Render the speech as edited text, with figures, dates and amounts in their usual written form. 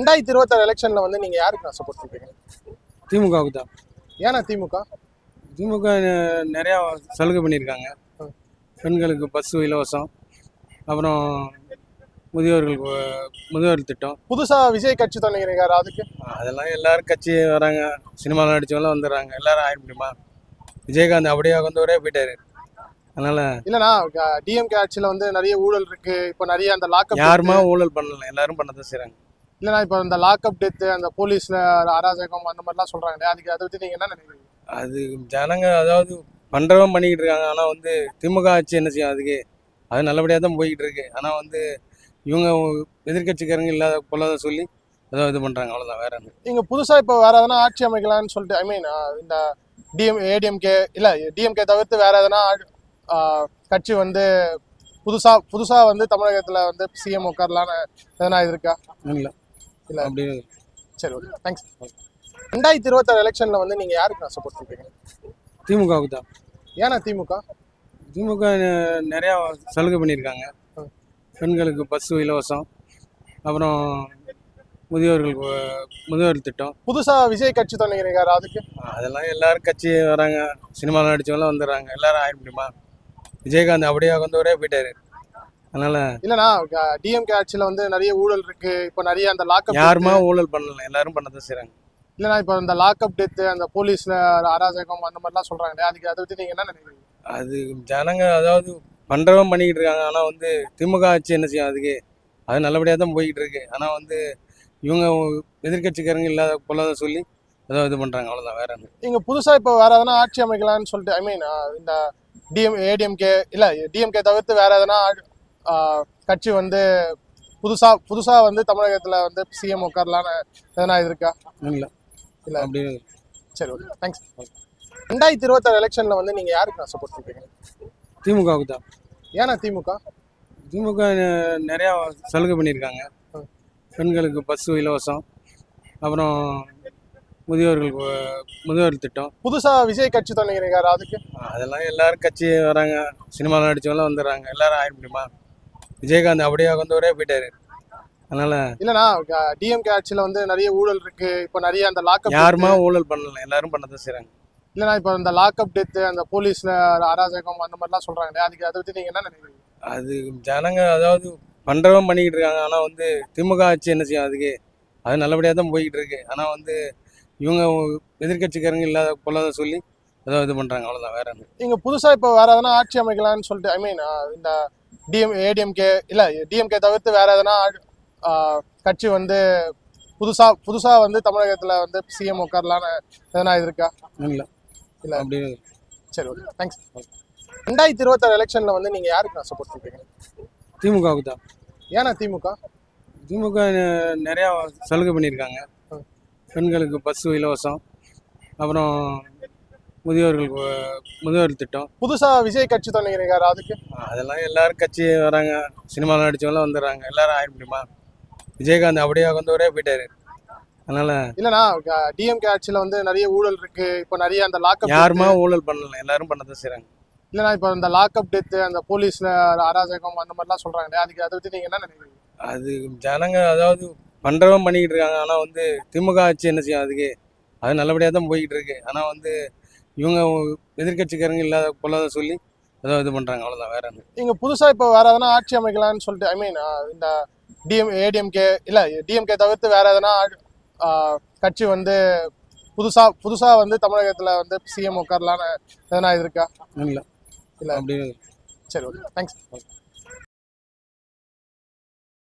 2026 எலெக்ஷன்ல வந்து நீங்க யாருக்கு நான் சப்போர்ட் பண்றீங்க? திமுகவுக்கு தான். ஏன்னா திமுக? திமுக நிறையா சலுகை பண்ணியிருக்காங்க. பெண்களுக்கு பஸ்ஸு இலவசம், அப்புறம் முதியோர்களுக்கு முதியோர் திட்டம். புதுசா விஜய் கட்சி தொடங்கிருக்காரு, அதுக்கு அதெல்லாம் எல்லாரும் கட்சி வராங்க, சினிமாவில் நடித்தவங்களாம் வந்துடுறாங்க. எல்லாரும் ஆயிட முடியுமா? விஜயகாந்த் அப்படியே வந்தவரே போயிட்டாரு. அதனால இல்லனா டிஎம்கே ஆட்சியில வந்து நிறைய ஊழல் இருக்கு. இப்போ நிறைய அந்த லாக்அப் யாருமா ஊழல் பண்ணல, எல்லாரும் பண்ணதான் செய்றாங்க. இல்லனா இப்போ அந்த லாக்அப் டெத், அந்த போலீஸ்ல அராஜகம் அந்த மாதிரிலாம் சொல்றாங்க. அதுக்கு அதை பத்தி நீங்க என்ன நினைக்கிறீங்க? அது ஜனங்க அதாவது பண்ணுறவன் பண்ணிக்கிட்டு இருக்காங்க. ஆனால் வந்து திமுக ஆட்சி என்ன செய்யும் அதுக்கு? அது நல்லபடியாக தான் போய்கிட்டு இருக்கு. ஆனால் வந்து இவங்க எதிர்கட்சிக்காரங்க இல்லாத பொல்லாத சொல்லி ஏதோ இது பண்ணுறாங்க, அவ்வளோதான். வேற என்ன? நீங்க புதுசா இப்போ வேற எதனா ஆட்சி அமைக்கலாம்னு சொல்லிட்டு, ஐ மீன் இந்த ஏடிஎம்கே இல்ல டிஎம்கே தவிர்த்து வேற எதனா கட்சி வந்து புதுசா வந்து தமிழகத்துல வந்து சிஎம் உட்காரலான்னு எதனா இருக்கா? இல்லை இல்ல அப்படி. சரி, ஓகே, தேங்க்ஸ். 2026 எலெக்ஷன்ல வந்து நீங்க யாருக்கு நான் சப்போர்ட் பண்றீங்க? திமுகவுக்கு தான். ஏன்னா திமுக? திமுக நிறையா சலுகை பண்ணியிருக்காங்க. பெண்களுக்கு பஸ்ஸு இலவசம், அப்புறம் முதியோர்களுக்கு முதியோர் திட்டம். புதுசா விஜய் கட்சி தொடங்கிருக்காரு, அதுக்கு அதெல்லாம் எல்லாரும் கட்சி வராங்க, சினிமாவில் நடித்தவங்களாம் வந்துடுறாங்க. எல்லாரும் ஆயிட முடியுமா? விஜயகாந்த் அப்படியே வந்தவரே போயிட்டாரு. அதனால இல்லனா டிஎம்கே ஆட்சியில வந்து நிறைய ஊழல் இருக்கு. இப்போ நிறைய அந்த லாக்அப் யாருமா ஊழல் பண்ணல, எல்லாரும் பண்ணதான் செய்றாங்க. இல்லனா இப்போ அந்த லாக்அப் டெத், அந்த போலீஸ்ல அராஜகம் அந்த மாதிரிலாம் சொல்றாங்க. அதுக்கு அதை பத்தி நீங்க என்ன நினைக்கிறீங்க? அது ஜனங்க அதாவது பண்ணுறவன் பண்ணிக்கிட்டு இருக்காங்க. ஆனால் வந்து திமுக ஆட்சி என்ன செய்யும் அதுக்கு? அது நல்லபடியாக தான் போய்கிட்டு இருக்கு. ஆனால் வந்து இவங்க எதிர்கட்சிக்காரங்க இல்லாத பொல்லாத சொல்லி ஏதோ இது பண்ணுறாங்க, அவ்வளோதான். வேற என்ன? நீங்க புதுசா இப்போ வேற எதனா ஆட்சி அமைக்கலாம்னு சொல்லிட்டு, ஐ மீன் இந்த ஏடிஎம்கே இல்ல டிஎம்கே தவிர்த்து வேற எதனா கட்சி வந்து புதுசா வந்து தமிழகத்துல வந்து சிஎம் உட்காரலான்னு எதனா இருக்கா? இல்லை இல்ல அப்படி. சரி, ஓகே, தேங்க்ஸ். 2026 எலெக்ஷன்ல வந்து நீங்க யாருக்கு நான் சப்போர்ட் பண்றீங்க? திமுகவுக்கு தான். ஏன்னா திமுக? திமுக நிறையா சலுகை பண்ணியிருக்காங்க. பெண்களுக்கு பஸ்ஸு இலவசம், அப்புறம் முதியோர்களுக்கு முதியோர் திட்டம். புதுசா விஜய் கட்சி தொடங்கிருக்காரு, அதுக்கு அதெல்லாம் எல்லாரும் கட்சி வராங்க, சினிமாவில் நடித்தவங்களாம் வந்துடுறாங்க. எல்லாரும் ஆயிட முடியுமா? விஜயகாந்த் அப்படியே வந்தவரே போயிட்டாரு. அதனால இல்லனா டிஎம்கே ஆட்சியில வந்து நிறைய ஊழல் இருக்கு. இப்போ நிறைய அந்த லாக்அப் யாருமா ஊழல் பண்ணல, எல்லாரும் பண்ணதான் செய்றாங்க. இல்லனா இப்போ இந்த லாக்அப் டெத், அந்த போலீஸ்ல அராஜகம் அந்த மாதிரிலாம் சொல்றாங்க. அதுக்கு அதை பத்தி நீங்க என்ன நினைக்கிறீங்க? அது ஜனங்க அதாவது பண்ணுறவன் பண்ணிக்கிட்டு இருக்காங்க. ஆனால் வந்து திமுக ஆட்சி என்ன செய்யும் அதுக்கு? அது நல்லபடியாக தான் போய்கிட்டு இருக்கு. ஆனால் வந்து இவங்க எதிர்கட்சிக்காரங்க இல்லாத பொல்லாத சொல்லி ஏதோ இது பண்ணுறாங்க, அவ்வளோதான். வேற என்ன? நீங்க புதுசா இப்போ வேற எதனா ஆட்சி அமைக்கலாம்னு சொல்லிட்டு, ஐ மீன் இந்த ஏடிஎம்கே இல்ல டிஎம்கே தவிர்த்து வேற எதனா கட்சி வந்து புதுசா வந்து தமிழகத்துல வந்து சிஎம் உட்காரலான்னு எதனா இருக்கா? இல்லை இல்ல அப்படி. சரி, ஓகே, தேங்க்ஸ். 2026 எலெக்ஷன்ல வந்து நீங்க யாருக்கு நான் சப்போர்ட் பண்றீங்க? திமுகவுக்கு தான். ஏன்னா திமுக? திமுக நிறையா சலுகை பண்ணியிருக்காங்க. பெண்களுக்கு பஸ்ஸு இலவசம், அப்புறம் முதியோர்களுக்கு முதியோர் திட்டம். புதுசா விஜய் கட்சி தொடங்கிருக்காரு, அதுக்கு அதெல்லாம் எல்லாரும் கட்சி வராங்க, சினிமாவில் நடித்தவங்களாம் வந்துடுறாங்க. எல்லாரும் ஆயிட முடியுமா? விஜயகாந்த் அப்படியே வந்தவரே போயிட்டாரு. அதனால இல்லனா டிஎம்கே ஆட்சியில வந்து நிறைய ஊழல் இருக்கு. இப்போ நிறைய அந்த லாக்அப் யாருமா ஊழல் பண்ணல, எல்லாரும் பண்ணதான் செய்றாங்க. இல்லனா இப்போ இந்த லாக்அப் டெத், அந்த போலீஸ்ல அராஜகம் அந்த மாதிரிலாம் சொல்றாங்க. அதுக்கு அதை பத்தி நீங்க என்ன நினைக்கிறீங்க? அது ஜனங்க அதாவது பண்ணுறவன் பண்ணிக்கிட்டு இருக்காங்க. ஆனால் வந்து திமுக ஆட்சி என்ன செய்யும் அதுக்கு? அது நல்லபடியாக தான் போய்கிட்டு இருக்கு. ஆனால் வந்து இவங்க எதிர்கட்சிக்காரங்க இல்லாத பொல்லாத சொல்லி ஏதோ இது பண்ணுறாங்க, அவ்வளோதான். வேற என்ன? நீங்க புதுசா இப்போ வேற எதனா ஆட்சி அமைக்கலாம்னு சொல்லிட்டு, ஐ மீன் இந்த ஏடிஎம்கே இல்ல டிஎம்கே தவிர்த்து வேற எதனா கட்சி வந்து புதுசா வந்து தமிழகத்துல வந்து சிஎம் உட்காரலான்னு எதனா இருக்கா? இல்லை இல்ல அப்படி. சரி, ஓகே, தேங்க்ஸ்.